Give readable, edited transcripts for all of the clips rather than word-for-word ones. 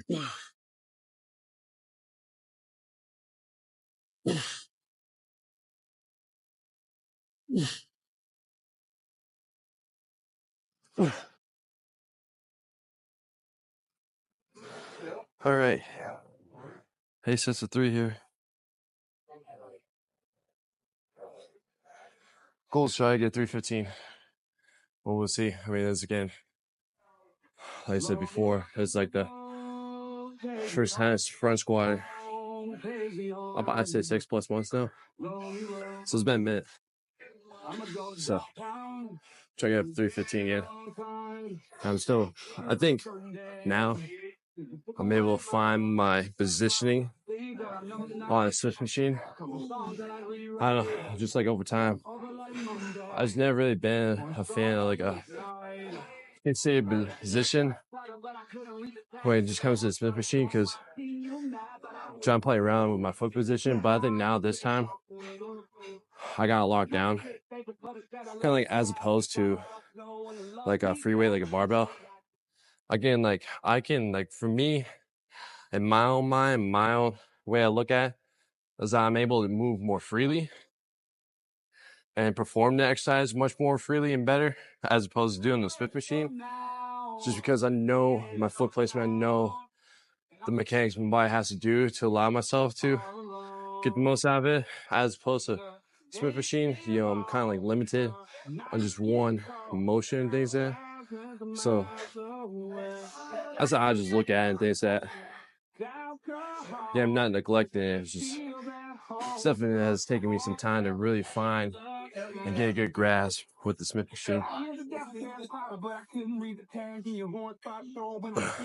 All right. Hey, sets of 3 here. Goal is try to get 315. Well, we'll see. I mean, again, like I said before, it's like the first time front squat. I'd say 6+ months now. So it's been a minute. So try to get 315 again. I think now I'm able to find my positioning on a Swiss machine. I don't know, just like over time. I've just never really been a fan of like a position when it just comes to the Smith machine, because I'm trying to play around with my foot position. But I think now this time I got it locked down, kind of like as opposed to like a free weight, like a barbell. Again, like I can, like for me, in my own mind, my own way I look at it, is I'm able to move more freely and perform the exercise much more freely and better, as opposed to doing the Smith machine. Just because I know my foot placement, I know the mechanics my body has to do to allow myself to get the most out of it, as opposed to Smith machine. You know, I'm kind of like limited on just one motion and things there. So that's how I just look at it and things that, yeah, I'm not neglecting it. It's just something that has taken me some time to really find and get a good grasp with the Smith machine.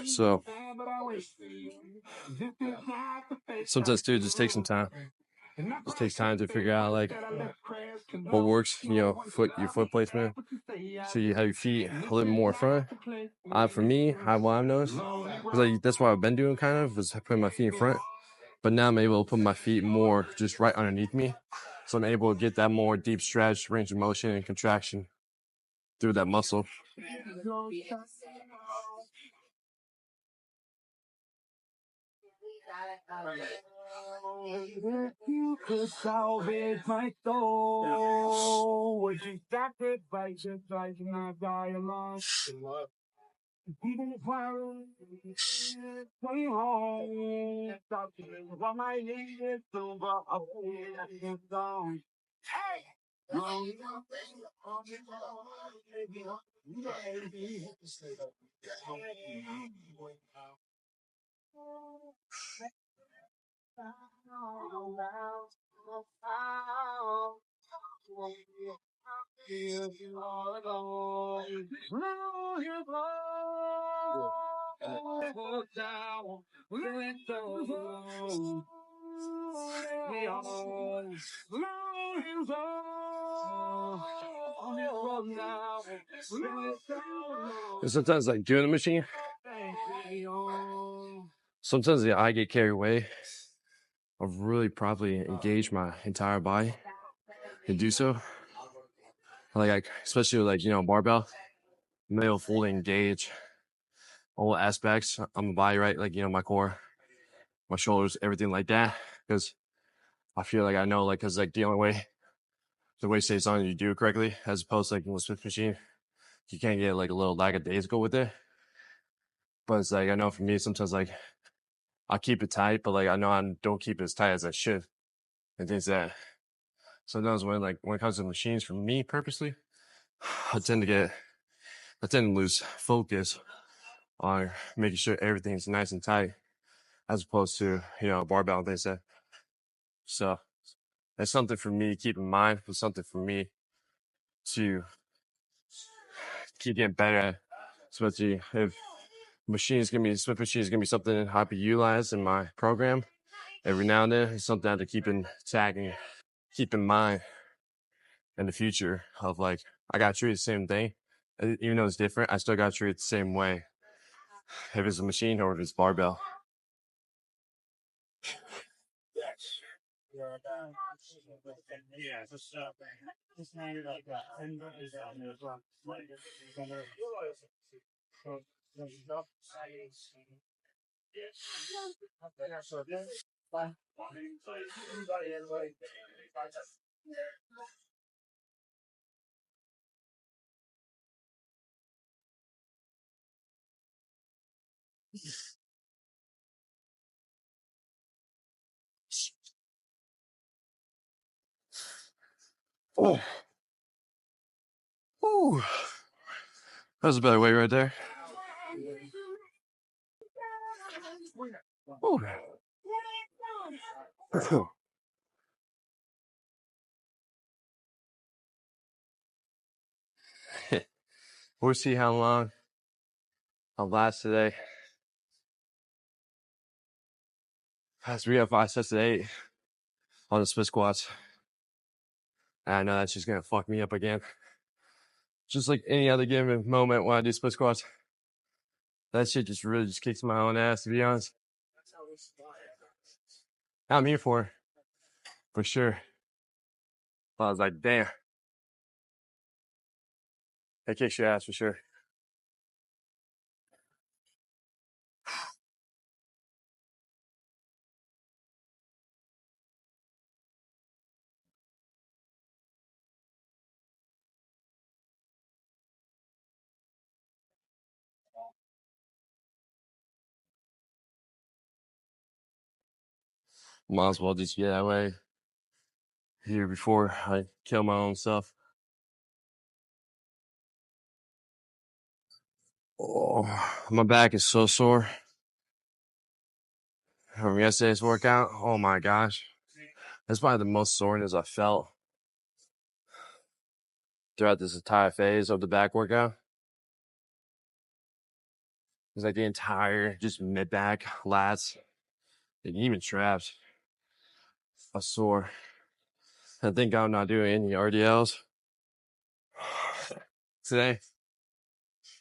So sometimes too, it just takes some time. It just takes time to figure out like what works, you know, your foot placement. So you have your feet a little more in front. For me, what I've noticed, because like, that's what I've been doing kind of, is putting my feet in front. But now I'm able to put my feet more just right underneath me. So I'm able to get that more deep stretch, range of motion, and contraction through that muscle. You could salvage my soul. Would you sacrifice it like not die alone? Even if I way home, stop what my name over a song. Hey! And sometimes, like doing the machine, sometimes I get carried away. I've really probably engaged my entire body and do so. Like especially with, like, you know, barbell, I'm able to fully engage all aspects of my body, right? Like, you know, my core, my shoulders, everything like that. Because I feel like I know, like, because like the only way, the way stays on, you do it correctly, as opposed to like with Smith machine, you can't get like a little lackadaisical with it. But it's like, I know for me, sometimes like I keep it tight, but like I know I don't keep it as tight as I should, and things that. Sometimes when it comes to machines, for me purposely, I tend to lose focus on making sure everything's nice and tight, as opposed to, you know, barbell and things that. So that's something for me to keep in mind, but something for me to keep getting better at, especially if Smith machine is gonna be something I be utilized in my program every now and then. It's something I have to keep in mind in the future of, like, I gotta treat it the same thing. Even though it's different, I still gotta treat it the same way, if it's a machine or if it's barbell. Oh, ooh. That was a better way right there. Ooh. We'll see how long I'll last today. As we have 5 sets of 8 on the split squats. And I know that's just gonna fuck me up again. Just like any other given moment when I do split squats. That shit just really just kicks my own ass, to be honest. I'm here for sure. But I was like, damn. That kicks your ass for sure. Might as well just get that way here before I kill my own self. Oh, my back is so sore from yesterday's workout. Oh my gosh. That's probably the most soreness I felt throughout this entire phase of the back workout. It's like the entire just mid back, lats, and even traps are sore. I think I'm not doing any RDLs today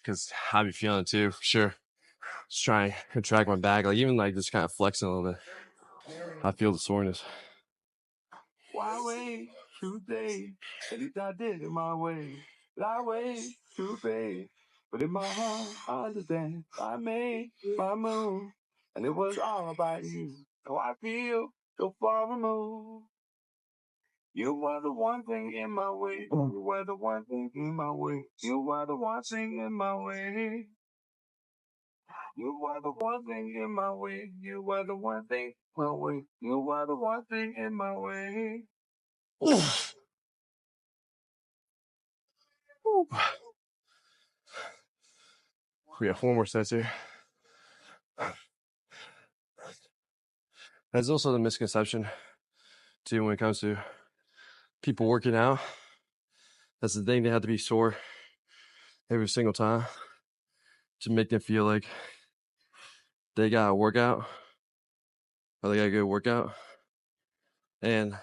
because I be feeling it too, for sure. Just trying to contract my back, like even like just kind of flexing a little bit. I feel the soreness. Why wait today? At least I did it my way. I wait to pay. But in my heart, I understand. I made my move. And it was all about you. So I feel so far removed. You were the one thing in my way. You were the one thing in my way. You were the one thing in my way. You were the one thing in my way. You were the one thing in my way. You were the one thing in my way. We have 4 more sets here. There's also the misconception too when it comes to people working out. That's the thing, they have to be sore every single time to make them feel like they got a workout or they got a good workout. And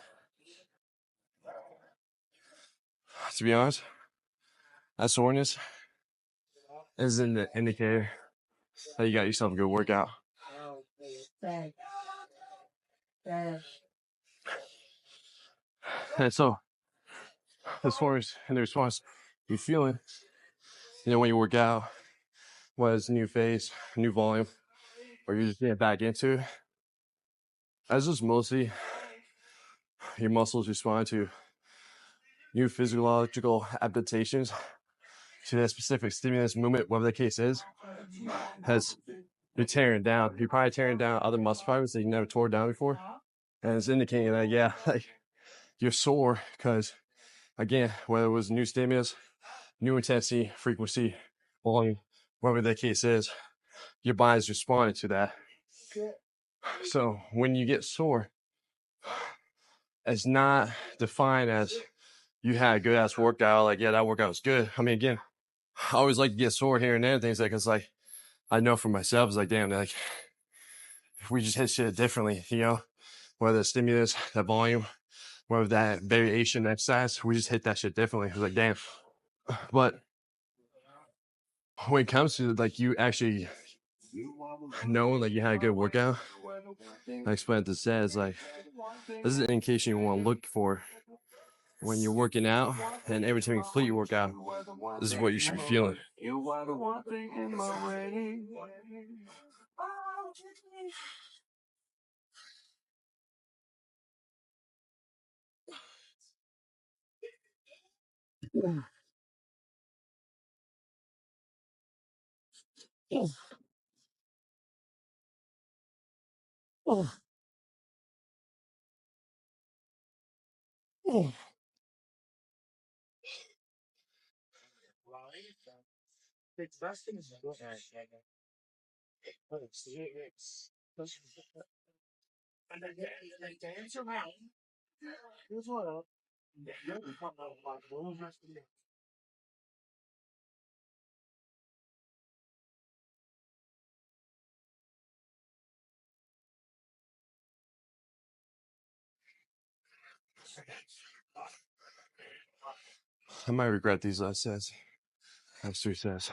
to be honest, that soreness is an indicator that you got yourself a good workout. And so, as far as in the response you feeling, when you work out, whether it's a new phase, new volume, or you're just getting back into it, that's just mostly your muscles respond to new physiological adaptations to that specific stimulus movement, whatever the case is, has you're tearing down. You're probably tearing down other muscle fibers that you never tore down before. And it's indicating that, yeah, like you're sore because, again, whether it was new stimulus, new intensity, frequency, volume, whatever the case is, your body's responding to that. So when you get sore, it's not defined as you had a good ass workout. Like, yeah, that workout was good. I mean, again, I always like to get sore here and there. Things like, it's like, I know for myself, it's like, damn, like, if we just hit shit differently, whether it's stimulus, that volume, whether that variation exercise, we just hit that shit differently. It's like, damn. But when it comes to like you actually knowing like you had a good workout, I explained to Seth, it's like, this is an indication you want to look for when you're working out, and every time you complete your workout, this is what you should be feeling. You were the one thing in my way. I might regret these last sets. That's 3 sets.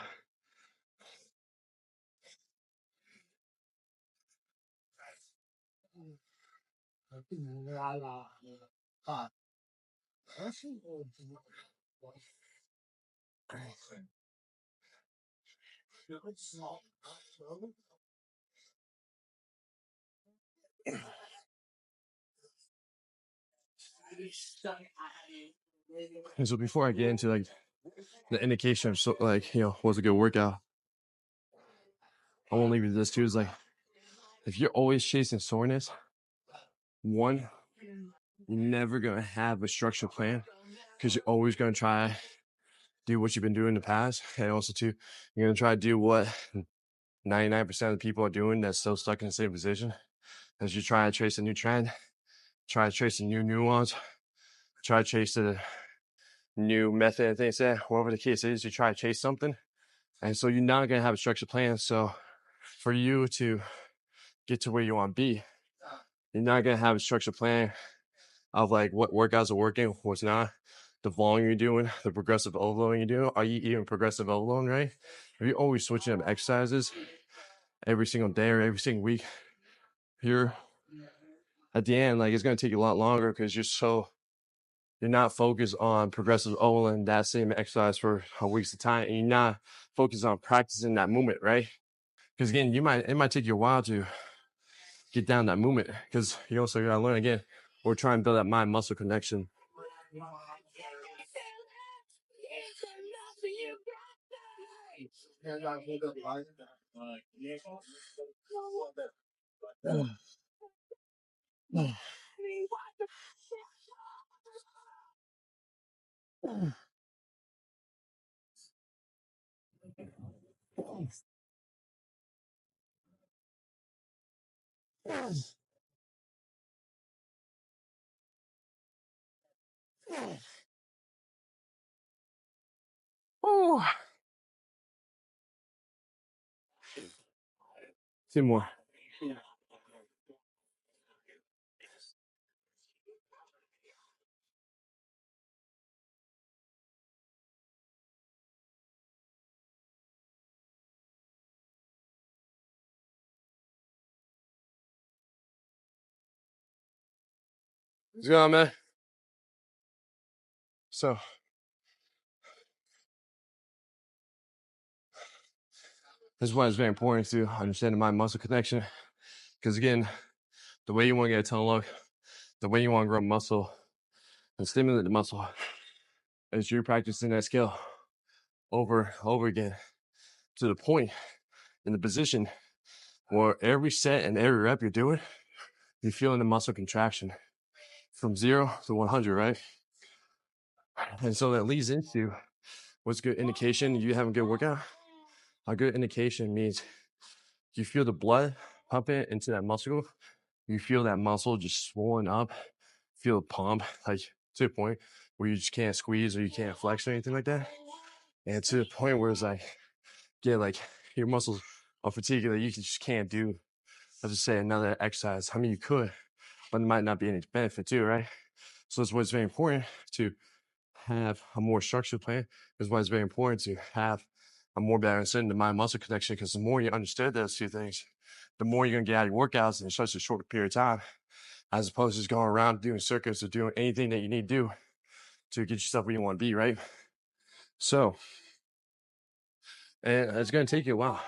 And so before I get into like the indication of like, you know, what's a good workout, I won't leave you this too. Is like, if you're always chasing soreness, one, you're never gonna have a structured plan because you're always gonna try do what you've been doing in the past, and also too, you're gonna try to do what 99% of the people are doing that's still stuck in the same position. As you try to trace a new trend, try to trace a new nuance, try to chase a new method and things like that. Whatever the case is, you try to chase something, and so you're not gonna have a structured plan. So for you to get to where you want to be, you're not gonna have a structured plan of like what workouts are working, what's not, the volume you're doing, the progressive overloading you're doing. Are you even progressive overloading, right? If you're always switching up exercises every single day or every single week, you're at the end, like it's gonna take you a lot longer because you're not focused on progressive overloading that same exercise for a week's of time, and you're not focused on practicing that movement, right? Because again, it might take you a while to get down that movement because you also gotta learn again. We're trying to build that mind muscle connection. Oh, 2 more. What's going on, man? So this is why it's very important to understand the mind muscle connection. Because again, the way you want to get a tone look, the way you want to grow muscle and stimulate the muscle is you're practicing that skill over again to the point in the position where every set and every rep you're doing, you're feeling the muscle contraction from 0 to 100, right? And so that leads into what's good indication you have a good workout. A good indication means you feel the blood pumping into that muscle. You feel that muscle just swollen up, feel it pump, like to the point where you just can't squeeze or you can't flex or anything like that. And to the point where it's like, yeah, like your muscles are fatigued, that you just can't do, let's just say, another exercise. I mean, you could, but there might not be any benefit too, right? So that's why it's very important to have a more structured plan. That's why it's very important to have a more balanced in the mind muscle connection, because the more you understand those two things, the more you're gonna get out of your workouts in such a short period of time, as opposed to just going around doing circuits or doing anything that you need to do to get yourself where you want to be, right? So, and it's gonna take you a while.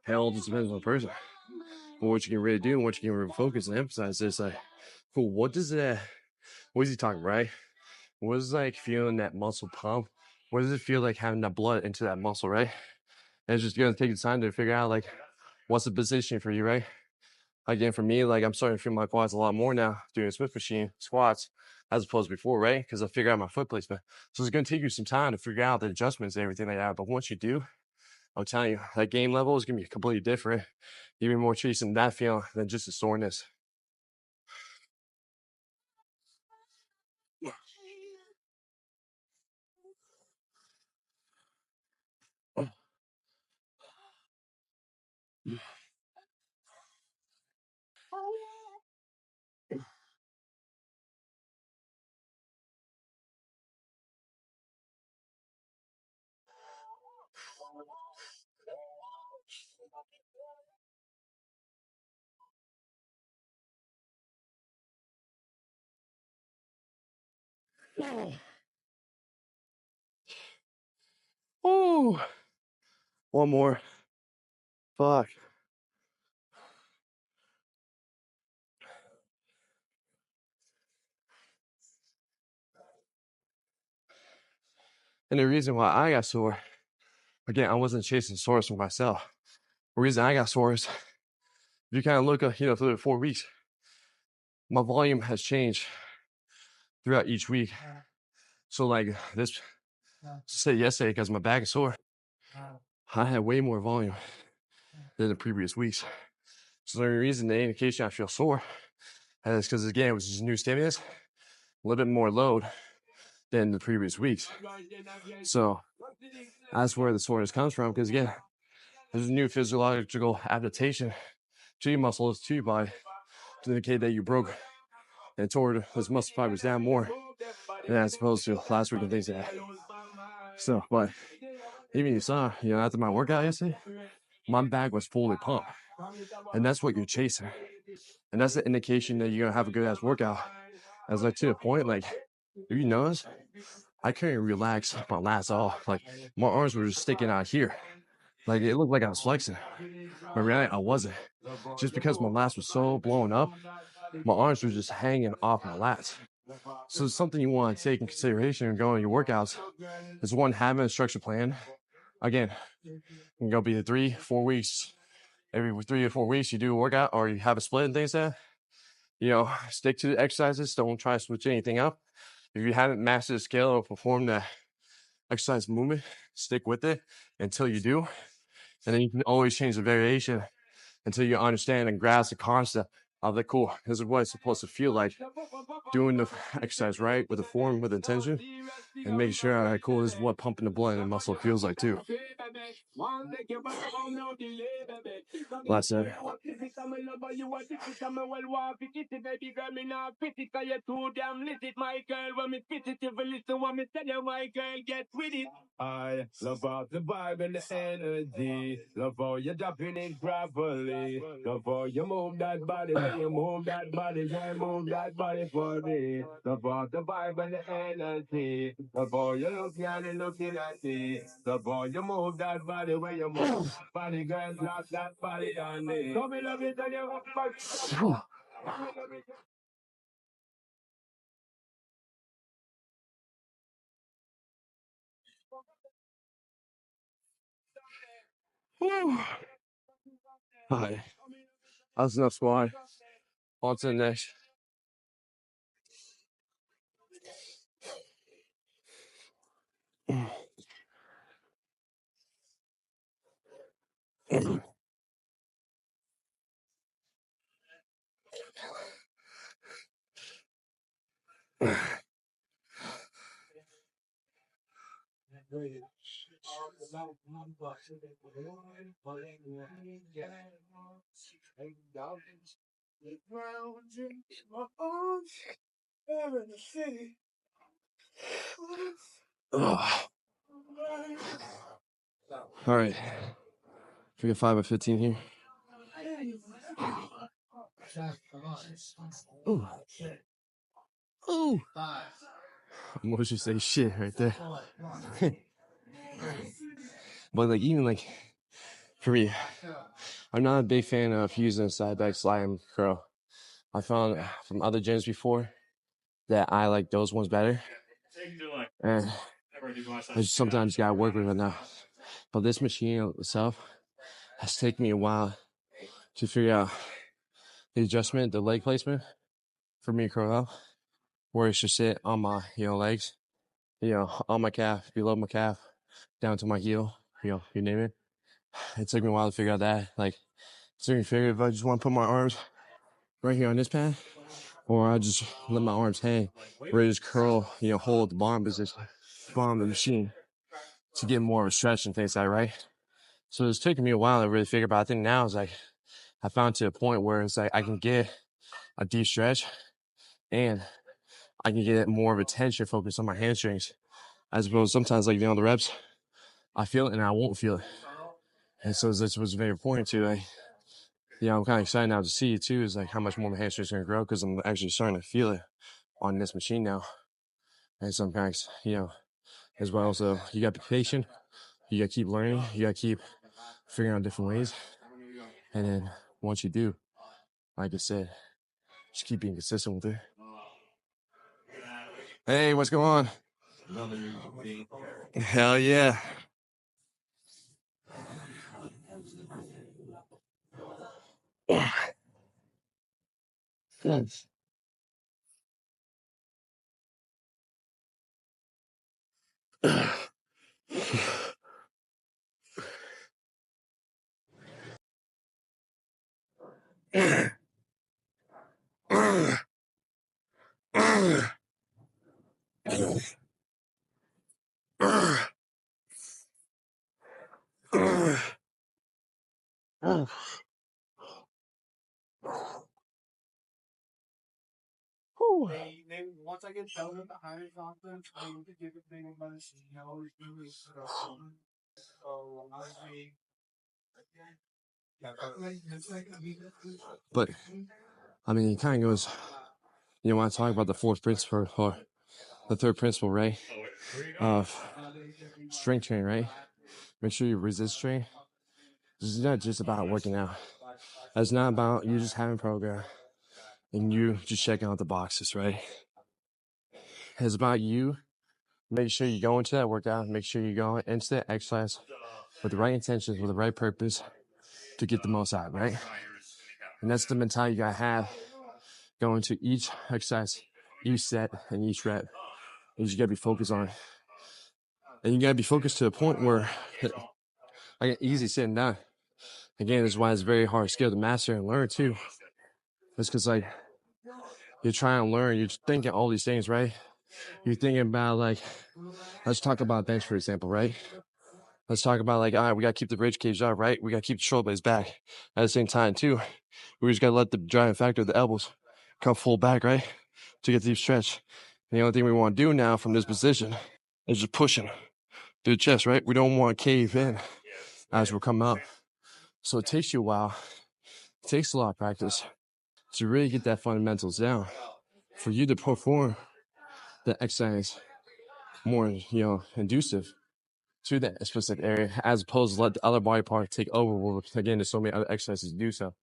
Hell just depends on the person. But what you can really do and what you can really focus and emphasize is like, cool, what is he talking, right? What is like feeling that muscle pump? What does it feel like having that blood into that muscle, right? And it's just gonna take time to figure out like what's the position for you, right? Again, for me, like I'm starting to feel my quads a lot more now doing a Smith machine squats as opposed to before, right? Because I figured out my foot placement. So it's gonna take you some time to figure out the adjustments and everything like that. But once you do, I'm telling you, that game level is gonna be completely different. Even more chasing that feeling than just the soreness. Oh, one more. Fuck. And the reason why I got sore, again, I wasn't chasing soreness for myself. The reason I got sore is, if you kind of look, through the 4 weeks, my volume has changed throughout each week. So like this, say yesterday, because my back is sore, I had way more volume than the previous weeks. So the reason, the indication I feel sore is because, again, it was just new stimulus, a little bit more load than the previous weeks. So that's where the soreness comes from, because again, there's a new physiological adaptation to your muscles, to your body, to indicate that you broke and tore those muscle fibers down more than as opposed to last week and things like that. So, but even you saw, after my workout yesterday, my back was fully pumped. And that's what you're chasing. And that's the indication that you're gonna have a good ass workout. As like to the point, like if you notice, I couldn't relax my lats off. Like my arms were just sticking out here. Like it looked like I was flexing. But really I wasn't. Just because my lats was so blown up, my arms were just hanging off my lats. So it's something you want to take in consideration when going to your workouts is one, having a structured plan. Again, you can go be the 3-4 weeks. Every 3 or 4 weeks you do a workout or you have a split and things like that. Stick to the exercises. Don't try to switch anything up. If you haven't mastered the skill or performed the exercise movement, stick with it until you do. And then you can always change the variation until you understand and grasp the concept of the cool. This is what it's supposed to feel like doing the exercise right with the form, with intention, and make sure, all right, cool, this is what pumping the blood and the muscle feels like too. Last set. I love all the vibe and the energy. Love how you're dropping it gravelly. Love how you move that body, when you move that body, girl, move that body for me. Love all the vibe and the energy. Love how you looking at me. Love how you move that body, when you move that body, girl, drop that body on me. Come in, love it, and you up. All right. That's enough squat. On to the next. All right. We got 5 by 15 here. Ooh. Ooh. What should say shit right there. But like even like for me, I'm not a big fan of using side back slide and curl. I found from other gyms before that I like those ones better. And I just sometimes gotta work with it now. But this machine itself has taken me a while to figure out the adjustment, the leg placement for me to curl out, where it should sit on my legs, on my calf, below my calf, down to my heel, you name it. It took me a while to figure out that. Like, so you figure if I just want to put my arms right here on this pad, or I just let my arms hang, or I just curl, hold the bottom position, bottom of the machine to get more of a stretch and things like that, right? So it's taking me a while to really figure, but I think now it's like I found to a point where it's like I can get a deep stretch and I can get more of a tension focus on my hamstrings, as opposed to sometimes like the reps, I feel it and I won't feel it. And so this was very important to like, I'm kind of excited now to see it too, is like how much more my hamstrings are going to grow because I'm actually starting to feel it on this machine now. And sometimes, as well. So you got to be patient. You got to keep learning. You got to keep figuring out different ways. And then once you do, like I said, just keep being consistent with it. Hey, what's going on? Hell yeah. Yes. Once I get telling the higher confidence, I need to give a thing of medicine. You always do this stuff. So but I mean, it kind of goes. When I talk about the fourth principle or the third principle, right? Of strength training, right? Make sure you resist train. This is not just about working out. It's not about you just having a program and you just checking out the boxes, right? It's about you make sure you go into that workout, make sure you go into that exercise with the right intentions, with the right purpose to get the most out, right? And that's the mentality you gotta have going to each exercise, each set, and each rep. And you gotta be focused on it. And you gotta be focused to a point where I get easy sitting down. Again, this is why it's a very hard skill to master and learn too. It's because like you're trying to learn, you're thinking all these things, right? You're thinking about like, let's talk about bench, for example, right? Let's talk about like, all right, we got to keep the rib cage up, right? We got to keep the shoulder blades back. At the same time, too, we just got to let the driving factor of the elbows come full back, right? To get the deep stretch. And the only thing we want to do now from this position is just pushing through the chest, right? We don't want to cave in as we're coming up. So it takes you a while. It takes a lot of practice to really get that fundamentals down. For you to perform the exercise more, inducive to that specific area, as opposed to let the other body part take over. Well, again, there's so many other exercises to do so.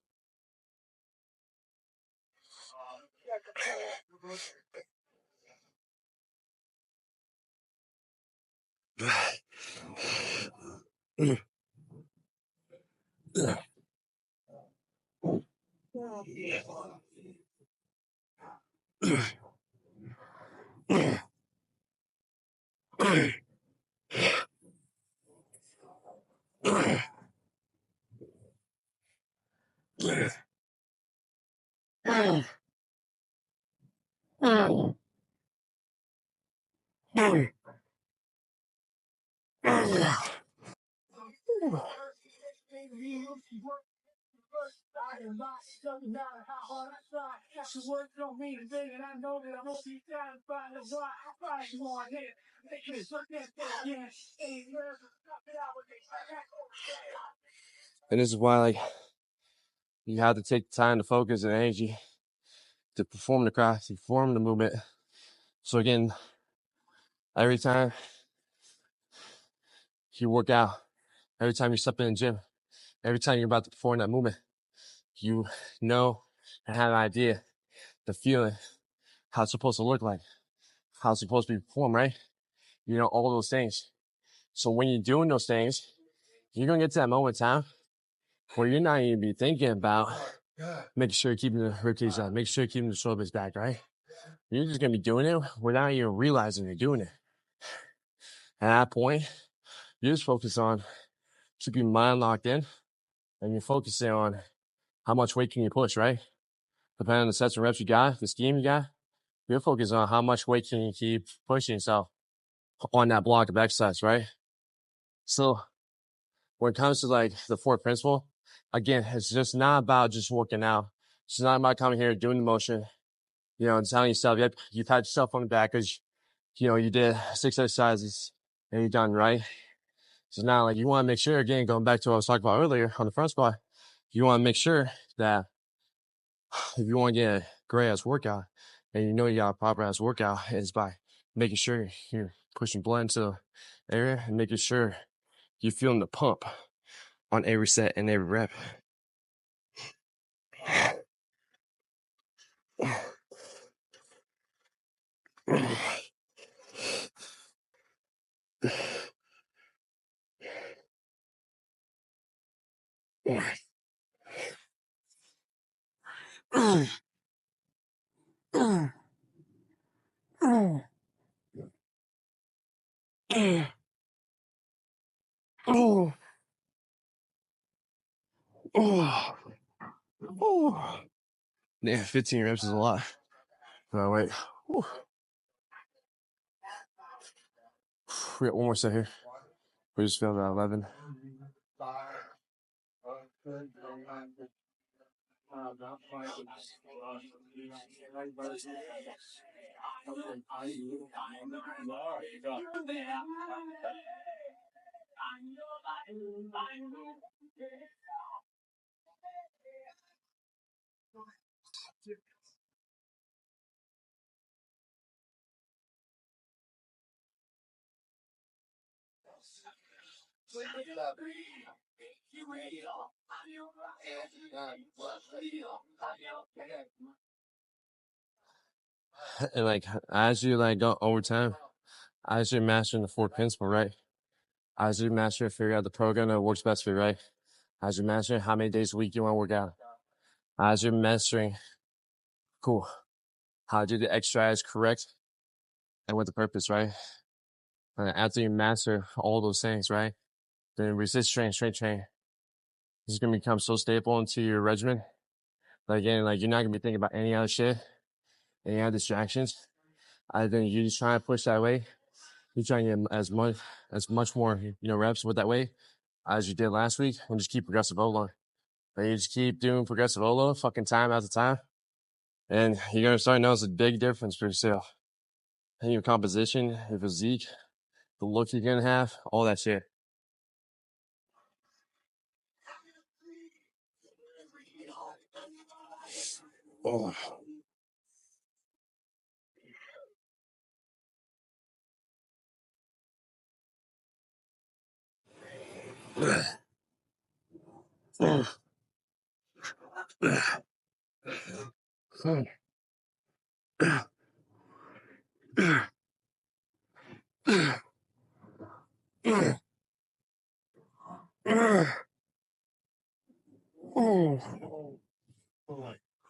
And this is why, like, you have to take the time to focus and energy to perform the craft, to perform the movement. So again, every time you work out, every time you step in the gym, Every time you're about to perform that movement, you know and have an idea, the feeling, how it's supposed to look like, how it's supposed to be performed, right? You know, all those things. So when you're doing those things, you're going to get to that moment in time where you're not even be thinking about making sure you're keeping the ribcage up, making sure you're keeping the shoulders back, right? You're just going to be doing it without even realizing you're doing it. At that point, you just focus on keeping your mind locked in, and you're focusing on how much weight can you push, right? Depending on the sets and reps you got, the scheme you got, you're focused on how much weight can you keep pushing yourself on that block of exercise, right? So when it comes to like the fourth principle, again, it's just not about just working out. It's not about coming here, doing the motion, you know, and telling yourself, yep, you pat yourself on the back because, you know, you did 6 exercises and you're done, right? So now, like, you want to make sure, again, going back to what I was talking about earlier on the front squat, you want to make sure that if you want to get a great ass workout and you know you got a proper ass workout, is by making sure you're pushing blood into the area and making sure you're feeling the pump on every set and every rep. Yeah, 15 reps is a lot. Oh, wait. We got one more set here. We just failed at 11. And like, as you like go over time, as you're mastering the fourth principle, right? As you master, figure out the program that works best for you, right? As you're mastering how many days a week you want to work out. As you're mastering, cool, how to do the exercise correct and with the purpose, right? And after you master all those things, right? Then resist training, strength training is going to become so staple into your regimen. Like, again, like you're not going to be thinking about any other shit, any other distractions. Other than you just trying to push that way. You're trying to get as much more, you know, reps with that way as you did last week, and just keep progressive overload. Like you just keep doing progressive overload, fucking time after time, and you're gonna start noticing a big difference for yourself. And your composition, your physique, the look you're gonna have, all that shit. Oh.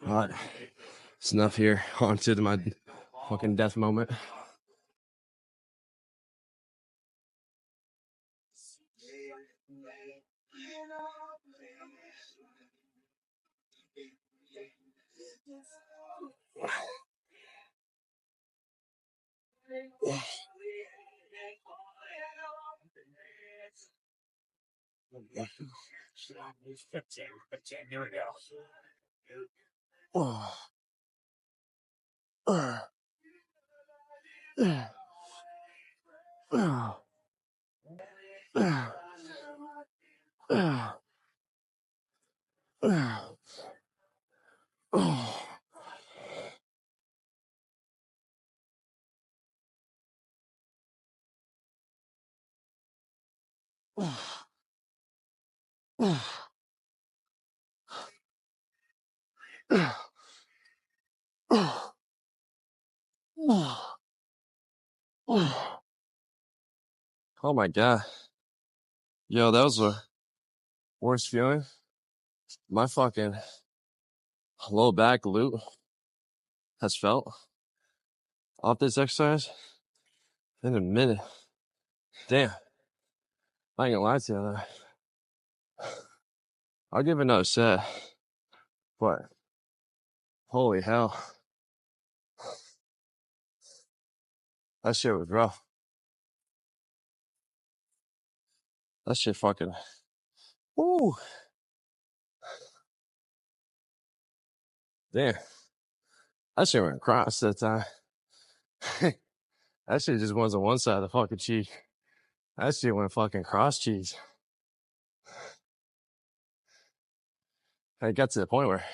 All right, it's enough here. On to my fucking death moment. Here we go. Oh my God. Yo, that was the worst feeling. My fucking low back glute has felt off this exercise in a minute. Damn. I ain't gonna lie to you though. I'll give it another set. But holy hell. That shit was rough. That shit fucking. Woo. Damn. That shit went across that time. That shit just wasn't one side of the fucking cheek. That shit went fucking cross cheeks. I got to the point where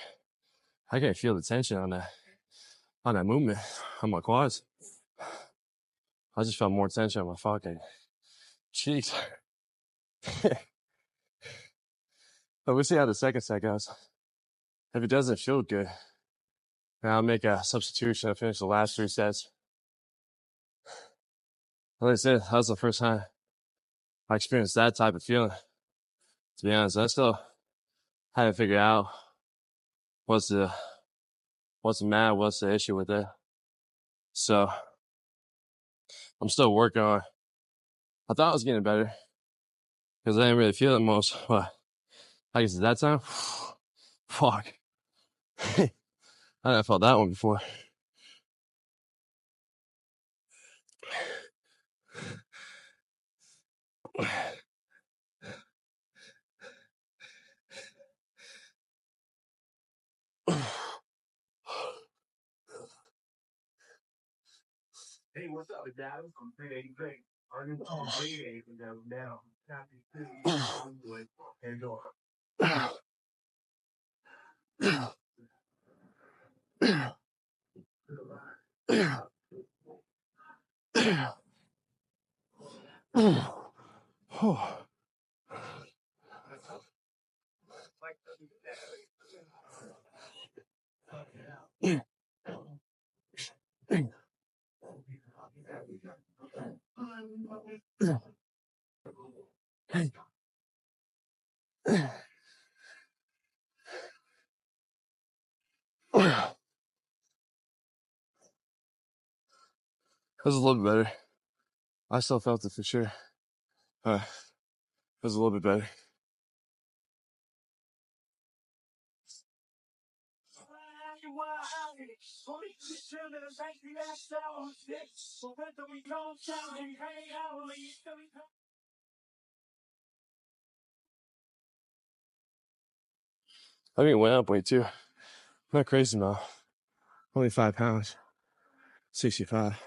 I can't feel the tension on that movement on my quads. I just felt more tension on my fucking cheeks. But we'll see how the second set goes. If it doesn't feel good, then I'll make a substitution and finish the last 3 sets. Like I said, that was the first time I experienced that type of feeling. To be honest, I still haven't figured out what's the matter, what's the issue with it. So I'm still working on. I thought I was getting better because I didn't really feel it most. But I guess at that time, fuck, I haven't felt that one before. Hey, what's up, Dad? I'm 383. I'm going to bleed now. Happy to with Pandora. It was a little bit better. I still felt it for sure. It was a little bit better. I mean, it went up weight too. Not crazy now. Only 5 pounds. 65.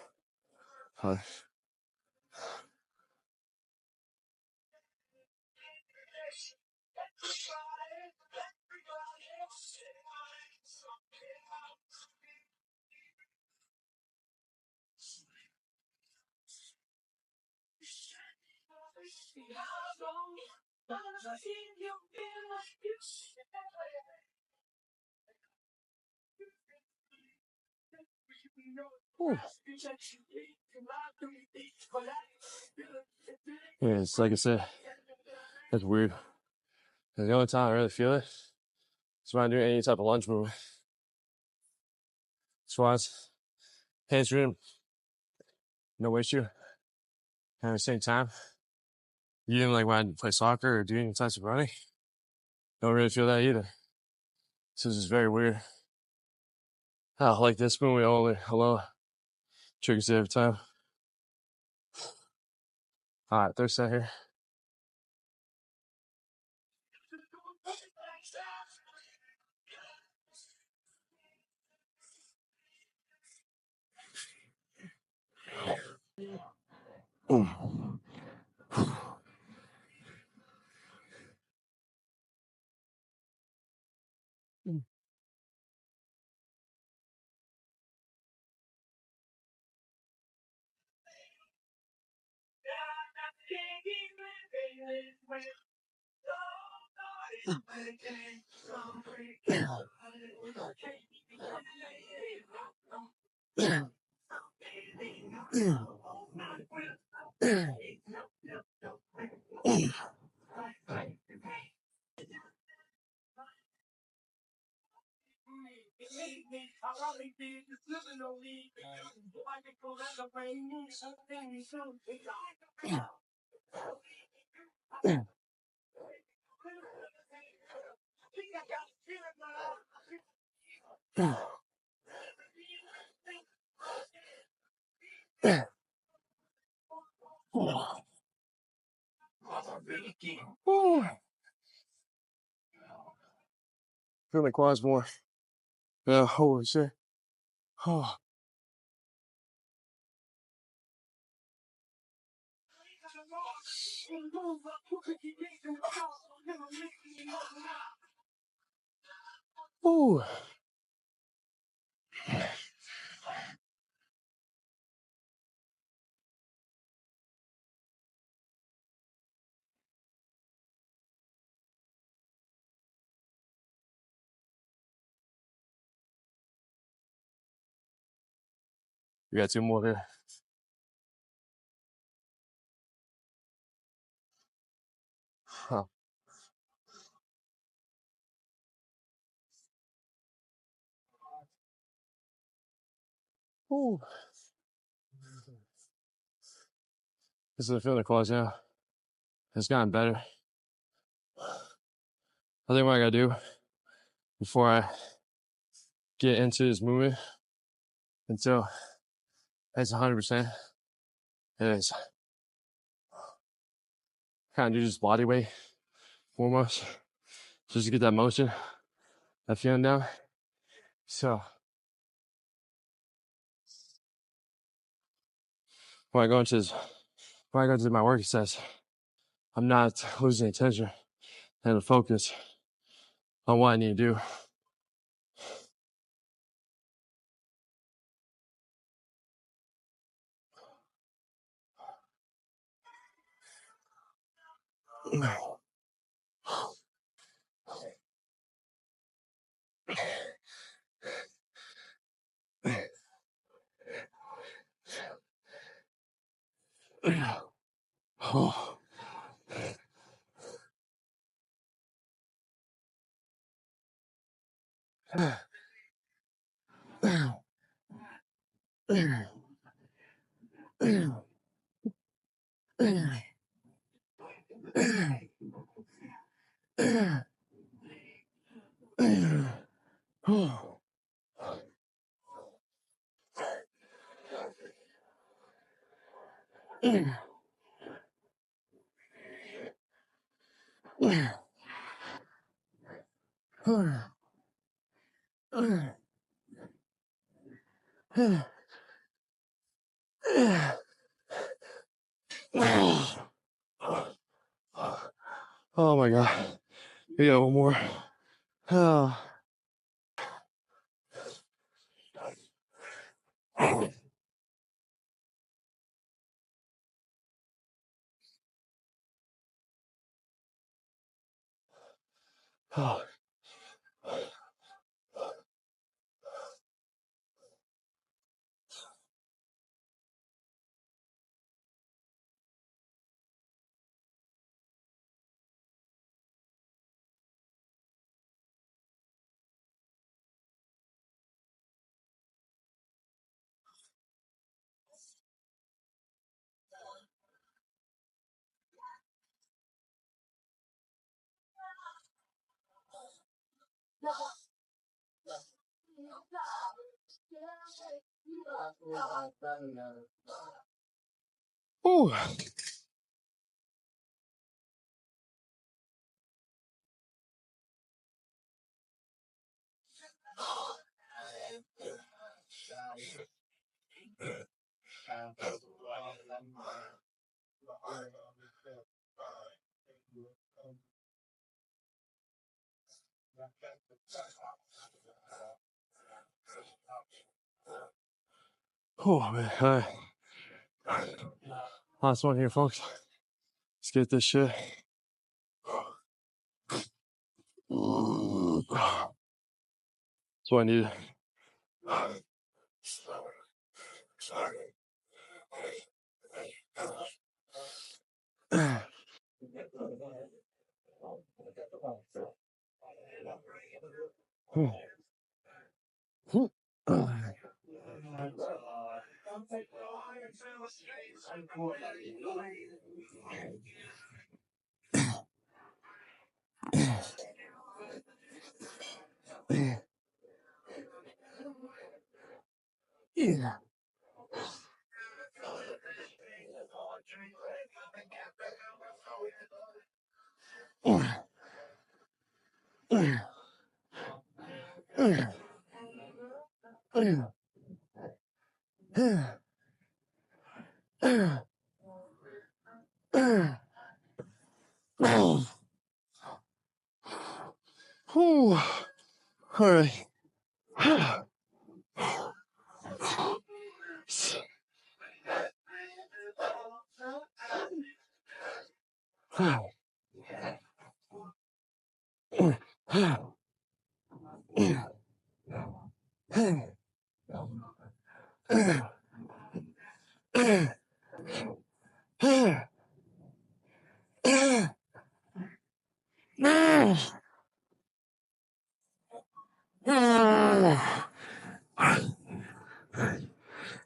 Yeah, it's like I said, it's weird. And the only time I really feel it is when I do any type of lunge movement. Squats, handspring, no issue. And at the same time, even like when I play soccer or do any types of running, don't really feel that either. So it's just very weird. Like this one, we only allow triggers every time. All right, third set here. Feel my quads more. Yeah, holy shit. Oh. Ooh. We got two more there. Huh. Ooh. This is the feeling quads now. It's gotten better. I think what I gotta do before I get into this movement until it's 100% is kind of do just body weight foremost, just to get that motion, that feeling down. So when I go into my work, it says I'm not losing attention and the focus on what I need to do. Oh my God. We got one more. Oh. Oh. Ooh. Oh man. All right. Last one here, folks. Let's get this shit. That's what I needed. Whew. All right.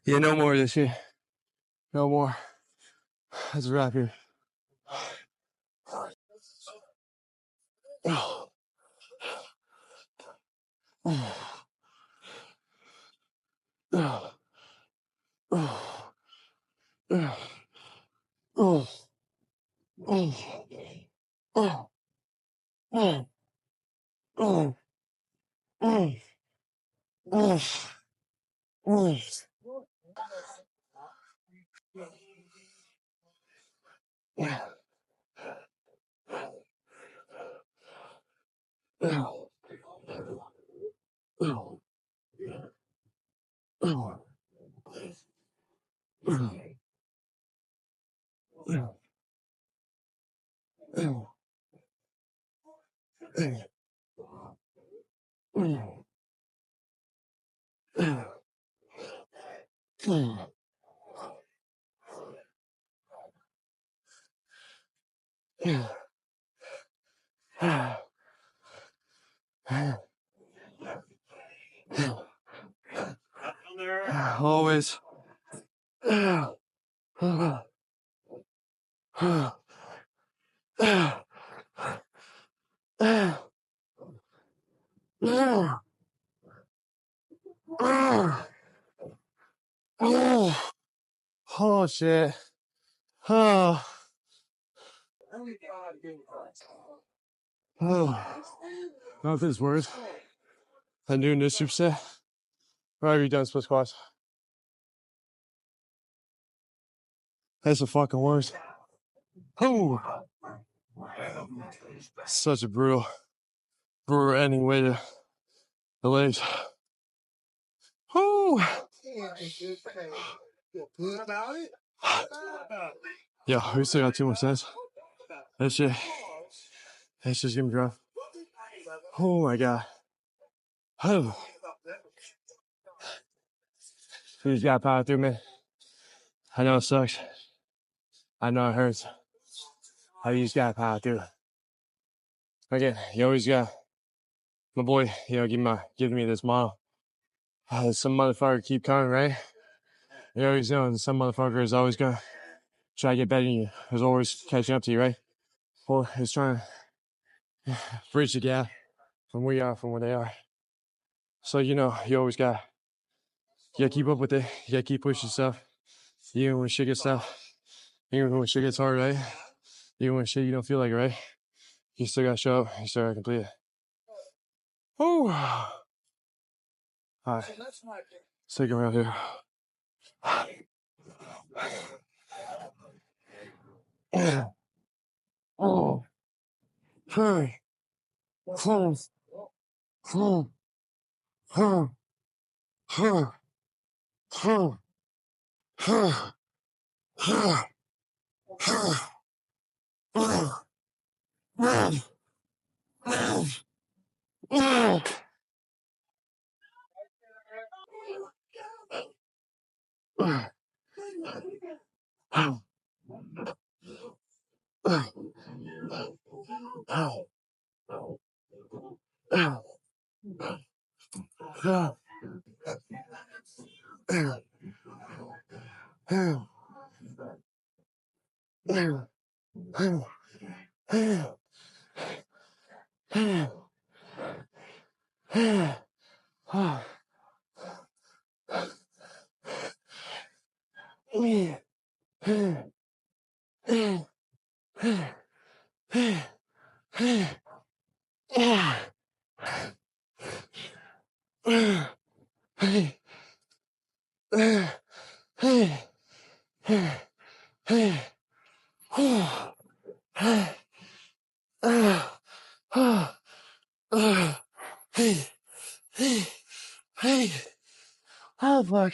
Yeah, no more of this shit. No more. That's a wrap here. Oh. Oh. Oh. Oh. Oh. Oh. Oh. Oh. Oh. Oh. Oh. Oh. Always. Oh shit. Oh. Oh. Not this worse. I'm doing this superset. Or have you done split squats? That's the fucking worst. Oh. Such a brutal ending way to the legs. Oh. Yeah, we still got 2 more sets. That's just gonna be rough. Oh my god. Oh. We just gotta power through, man. I know it sucks. I know it hurts. I just gotta power through. Again, you always got my boy, giving me this model. Some motherfucker keep coming, right? You always know some motherfucker is always gonna try to get better than you. Is always catching up to you, right? Or is trying to bridge the gap from where you are from where they are. So you always gotta keep up with it. You gotta keep pushing yourself. Even when shit gets tough. Even when shit gets hard, right? Even when shit you don't feel like it, right? You still gotta show up. You still gotta complete it. Whew. All right. Let's take it around here. Oh. Hey. Close. Close. Huh. Huh. Huh. Huh. Huh. Huh. Oh. Oh. Oh. Oh fuck.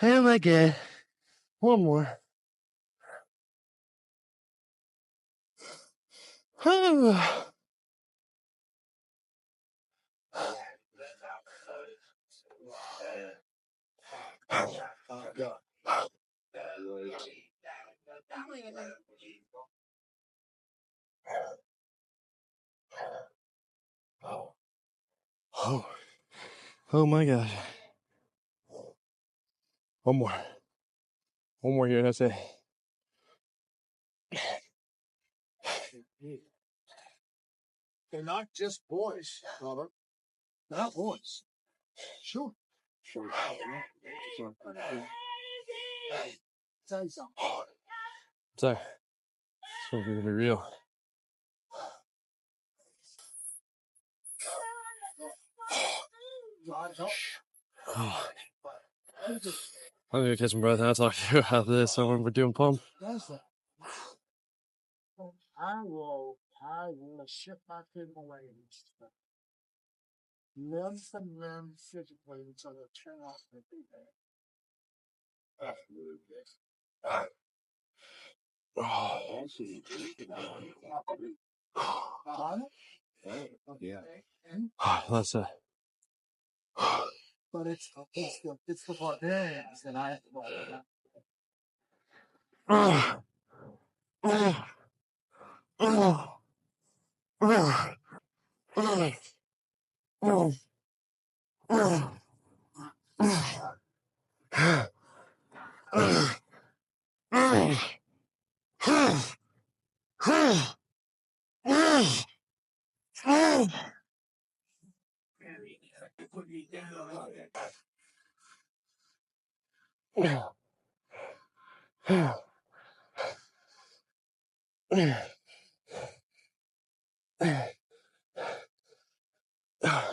Oh my god. One more. Oh. Oh. Oh my gosh. One more. One more here, that's it. They're not just boys, Robert. They're not boys. Sure. Sure. Say something. Sorry. It's gonna be real. Oh. I'm gonna catch some breath and I'll talk to you about this when we're doing pump. I will ship my kid away. Limb from limb physically until they turn off the feedback. Yeah. That's it. But it's the barbarians that I have to worry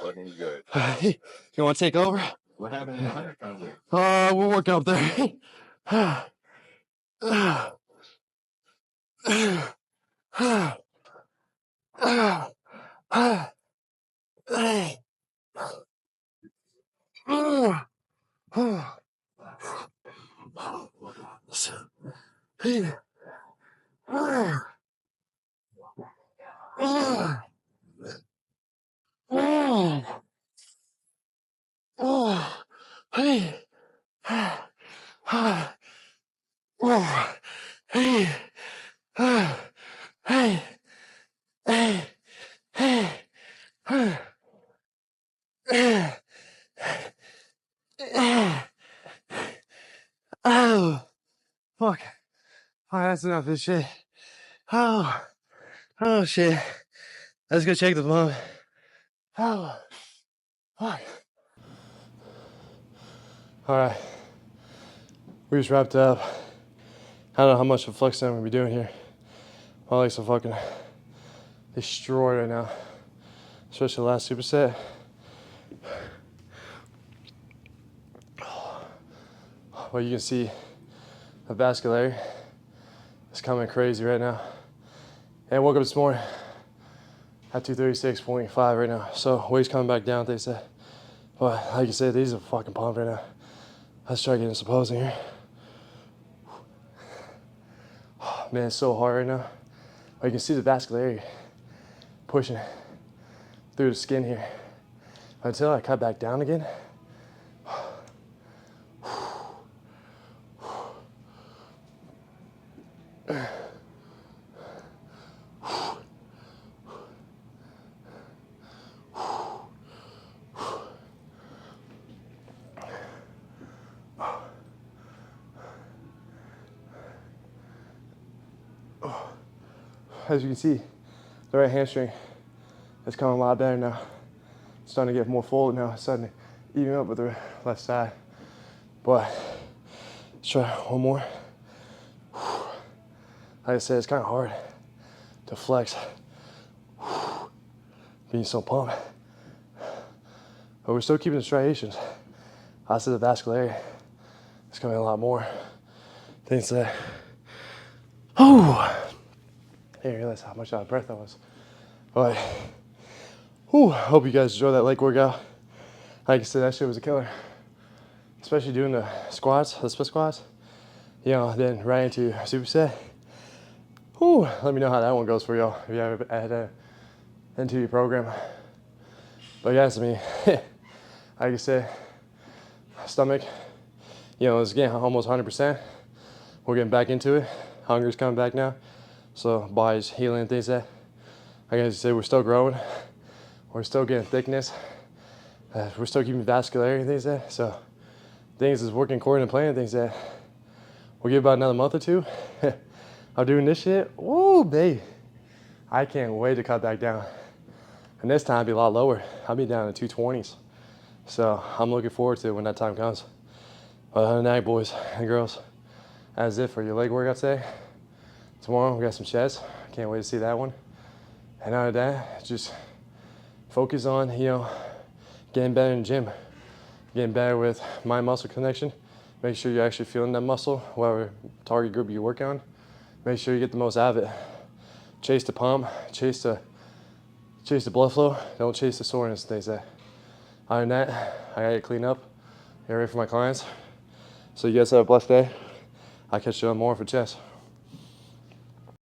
Looking good. You want to take over? What happened in the undercover? We'll work out there. Oh, fuck. All right, that's enough of this shit. Oh, oh shit. Let's go check the pump. Oh, fuck. All right, we just wrapped up. I don't know how much of flexing I'm gonna be doing here. My legs are fucking destroyed right now, especially the last superset. Well, you can see the vascularity is coming crazy right now. And I woke up this morning at 236.5 right now. So weight's coming back down, they said. But like you said, these are fucking pumped right now. Let's try getting some posing here. Man, it's so hard right now. But you can see the vascularity pushing through the skin here. Until I cut back down again. as you can see, the right hamstring is coming a lot better now. It's starting to get more forward now. It's starting to even up with the left side. But let's try one more. Like I said, it's kind of hard to flex being so pumped. But we're still keeping the striations. I said the vascularity is coming a lot more. Things that, I didn't realize how much out of breath I was. But, hope you guys enjoyed that leg workout. Like I said, that shit was a killer. Especially doing the squats, the split squats. You know, then right into a superset. Let me know how that one goes for y'all if you ever add that into your program. But guys, I mean, like I said, stomach, you know, it's getting almost 100%. We're getting back into it. Hunger's coming back now. So body's healing and things like that. Like I said, we're still growing. We're still getting thickness. We're still keeping vascularity and things like that. So things is working according to plan and things like that. We'll give about another month or two of doing this shit. Woo, babe. I can't wait to cut back down. And this time I'll be a lot lower. I'll be down to 220s. So I'm looking forward to it when that time comes. But other than that, boys and girls, that's it for your leg workout today. Tomorrow we got some chest. Can't wait to see that one. And out of that, just focus on, you know, getting better in the gym. Getting better with mind muscle connection. Make sure you're actually feeling that muscle, whatever target group you work on. Make sure you get the most out of it. Chase the pump, chase the blood flow. Don't chase the soreness, they say. Other than that, I gotta clean up, get ready for my clients. So you guys have a blessed day. I'll catch you on more for chest.